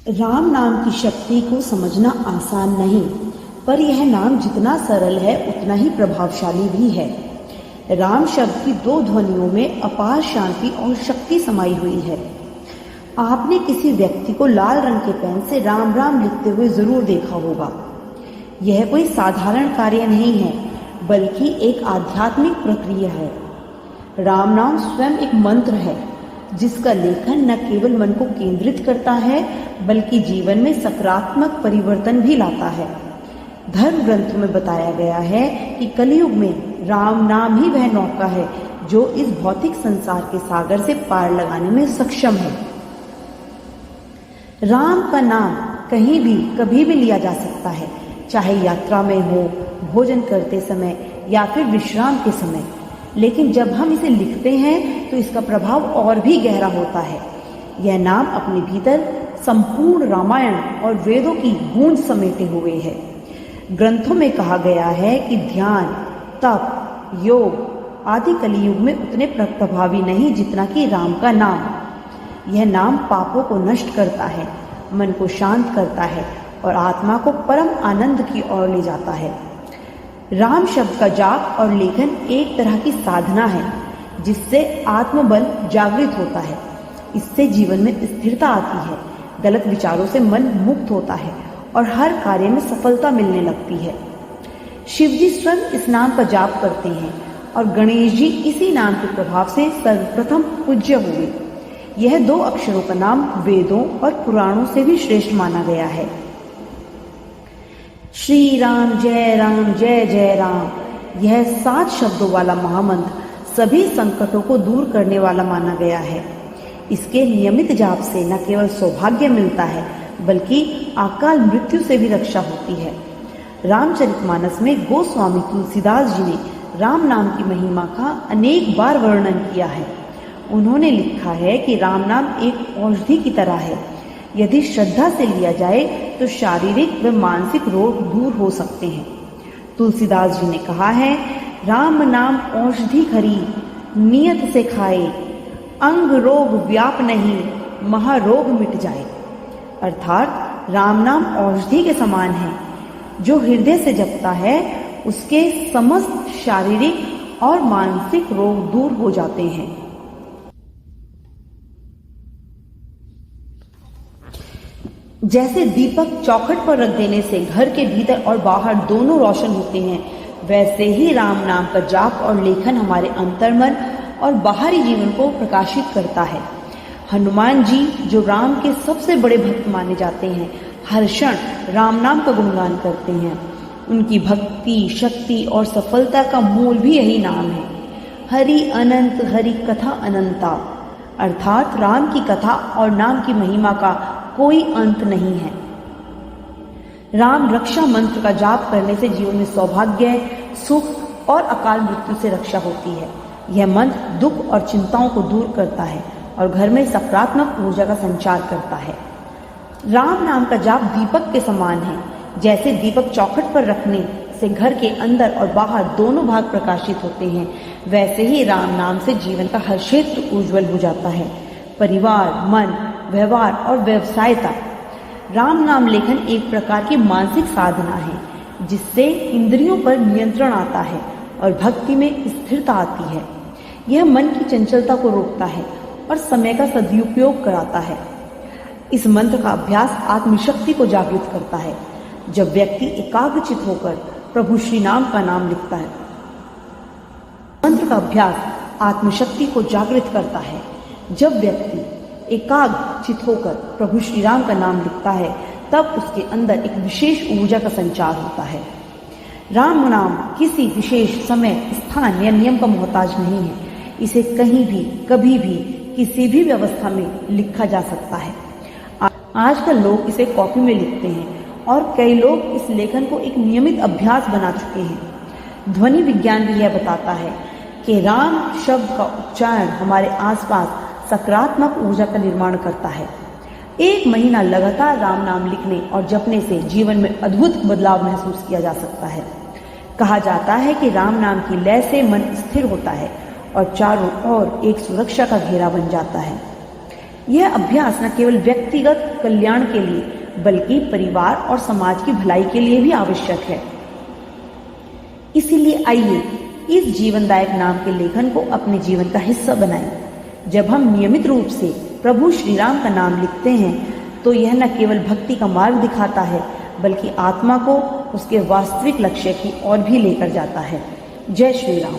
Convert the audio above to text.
राम नाम की शक्ति को समझना आसान नहीं, पर यह नाम जितना सरल है उतना ही प्रभावशाली भी है। राम शब्द की दो ध्वनियों में अपार शांति और शक्ति समाई हुई है। आपने किसी व्यक्ति को लाल रंग के पेन से राम राम लिखते हुए जरूर देखा होगा। यह कोई साधारण कार्य नहीं है, बल्कि एक आध्यात्मिक प्रक्रिया है। राम नाम स्वयं एक मंत्र है, जिसका लेखन न केवल मन को केंद्रित करता है, बल्कि जीवन में सकारात्मक परिवर्तन भी लाता है। धर्म ग्रंथों में बताया गया है कि कलयुग में राम नाम ही वह नौका है जो इस भौतिक संसार के सागर से पार लगाने में सक्षम है। राम का नाम कहीं भी कभी भी लिया जा सकता है, चाहे यात्रा में हो, भोजन करते समय या फिर विश्राम के समय। लेकिन जब हम इसे लिखते हैं तो इसका प्रभाव और भी गहरा होता है। यह नाम अपने भीतर संपूर्ण रामायण और वेदों की गूंज समेटे हुए है। ग्रंथों में कहा गया है कि ध्यान, तप, योग आदि कलियुग में उतने प्रभावी नहीं जितना कि राम का नाम। यह नाम पापों को नष्ट करता है, मन को शांत करता है और आत्मा को परम आनंद की ओर ले जाता है। राम शब्द का जाप और लेखन एक तरह की साधना है, जिससे आत्मबल जागृत होता है। इससे जीवन में स्थिरता आती है, गलत विचारों से मन मुक्त होता है और हर कार्य में सफलता मिलने लगती है। शिव जी स्वयं इस नाम का जाप करते हैं और गणेश जी इसी नाम के प्रभाव से सर्वप्रथम पूज्य हुए। यह दो अक्षरों का नाम वेदों और पुराणों से भी श्रेष्ठ माना गया है। श्री राम जय जय राम, यह 7 शब्दों वाला महामंत्र सभी संकटों को दूर करने वाला माना गया है। इसके नियमित जाप से न केवल सौभाग्य मिलता है, बल्कि अकाल मृत्यु से भी रक्षा होती है। रामचरितमानस में गोस्वामी तुलसीदास जी ने राम नाम की महिमा का अनेक बार वर्णन किया है। उन्होंने लिखा है कि राम नाम एक औषधि की तरह है। यदि श्रद्धा से लिया जाए तो शारीरिक व मानसिक रोग दूर हो सकते हैं। तुलसीदास जी ने कहा है, राम नाम औषधि खरी, नियत से खाए, अंग रोग व्याप नहीं, महारोग मिट जाए। अर्थात राम नाम औषधि के समान है। जो हृदय से जपता है उसके समस्त शारीरिक और मानसिक रोग दूर हो जाते हैं। जैसे दीपक चौखट पर रख देने से घर के भीतर और बाहर दोनों रोशन होते हैं, वैसे ही राम नाम का जाप और लेखन हमारे अंतर्मन और बाहरी जीवन को प्रकाशित करता है। हनुमान जी, जो राम के सबसे बड़े भक्त माने जाते हैं, हर क्षण राम नाम का गुणगान करते हैं। उनकी भक्ति, शक्ति और सफलता का मूल भी यही नाम है। हरि अनंत हरि कथा अनंता, अर्थात राम की कथा और नाम की महिमा का कोई अंत नहीं है। राम रक्षा मंत्र का जाप करने से जीवन में सौभाग्य, सुख और अकाल मृत्यु से रक्षा होती है। यह मंत्र दुख और चिंताओं को दूर करता है और घर में सकारात्मक ऊर्जा का संचार करता है। राम नाम का जाप दीपक के समान है। जैसे दीपक चौखट पर रखने से घर के अंदर और बाहर दोनों भाग प्रकाशित होते हैं, वैसे ही राम नाम से जीवन का हर क्षेत्र उज्जवल हो जाता है। परिवार, मन, व्यवहार और व्यवसायता। राम नाम लेखन एक प्रकार की मानसिक साधना है, जिससे इंद्रियों पर नियंत्रण आता है और भक्ति में स्थिरता आती है। यह मन की चंचलता को रोकता है और समय का सदुपयोग कराता है। इस मंत्र का अभ्यास आत्मशक्ति को जागृत करता है। जब व्यक्ति एकाग्रचित होकर प्रभु श्री नाम का नाम लिखता है, मंत्र का अभ्यास आत्मशक्ति को जागृत करता है। जब व्यक्ति एकाग्रचित होकर प्रभु श्री राम का नाम लिखता है, तब उसके अंदर एक विशेष ऊर्जा का संचार होता है। राम नाम किसी विशेष समय, स्थान या नियम का मोहताज नहीं है। इसे कहीं भी, कभी भी, किसी भी व्यवस्था में लिखा जा सकता है। आजकल लोग इसे कॉपी में लिखते हैं और कई लोग इस लेखन को एक नियमित अभ्यास बना चुके हैं। ध्वनि विज्ञान भी यह बताता है कि राम शब्द का उच्चारण हमारे आसपास सकारात्मक ऊर्जा का निर्माण करता है। 1 महीना लगातार राम नाम लिखने और जपने से जीवन में अद्भुत बदलाव महसूस किया जा सकता है। कहा जाता है कि राम नाम की लय से मन स्थिर होता है और चारों ओर एक सुरक्षा का घेरा बन जाता है। यह अभ्यास न केवल व्यक्तिगत कल्याण के लिए बल्कि परिवार और समाज की भलाई के लिए भी आवश्यक है। इसीलिए आइए इस जीवनदायक नाम के लेखन को अपने जीवन का हिस्सा बनाएं। जब हम नियमित रूप से प्रभु श्री राम का नाम लिखते हैं तो यह न केवल भक्ति का मार्ग दिखाता है बल्कि आत्मा को उसके वास्तविक लक्ष्य की ओर भी लेकर जाता है। जय श्री राम।